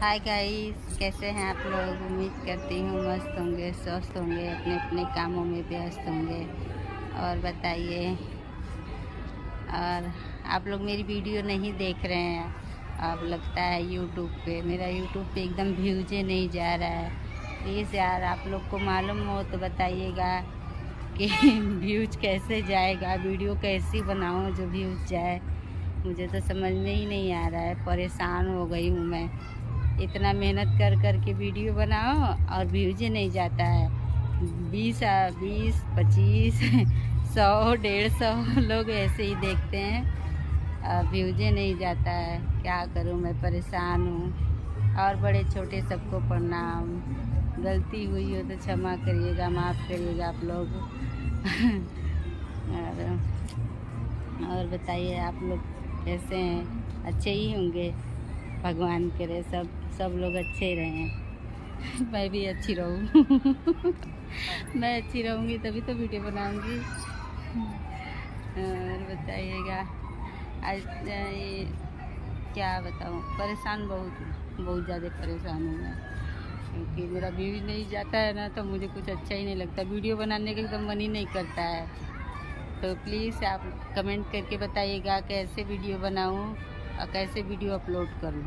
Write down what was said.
Hi guys, कैसे हैं आप लोग। उम्मीद करती हूँ मस्त होंगे, स्वस्थ होंगे, अपने अपने कामों में व्यस्त होंगे। और बताइए, और आप लोग मेरी वीडियो नहीं देख रहे हैं। अब लगता है यूट्यूब पे, मेरा यूट्यूब पे एकदम व्यूज़े नहीं जा रहा है। प्लीज़ यार, आप लोग को मालूम हो तो बताइएगा कि व्यूज कैसे जाएगा, वीडियो कैसी बनाऊँ जो व्यूज जाए। मुझे तो समझ में ही नहीं आ रहा है, परेशान हो गई हूँ मैं। इतना मेहनत कर कर के वीडियो बनाओ और व्यूज ही नहीं जाता है। 20 25 100 150 लोग ऐसे ही देखते हैं और व्यूज ही नहीं जाता है। क्या करूं, मैं परेशान हूँ। और बड़े छोटे सबको प्रणाम। गलती हुई हो तो क्षमा करिएगा, माफ़ करिएगा आप लोग। और बताइए, आप लोग कैसे हैं। अच्छे ही होंगे, भगवान करे सब लोग अच्छे रहें। मैं भी अच्छी रहूँ। मैं अच्छी रहूँगी तभी तो वीडियो बनाऊँगी। और बताइएगा, आज ये क्या बताऊँ, परेशान बहुत ज़्यादा परेशान हूँ मैं। क्योंकि मेरा व्यूज नहीं जाता है ना, तो मुझे कुछ अच्छा ही नहीं लगता। वीडियो बनाने का एकदम मन ही नहीं करता है। तो प्लीज़ आप कमेंट करके बताइएगा कैसे वीडियो बनाऊँ और कैसे वीडियो अपलोड करूँ।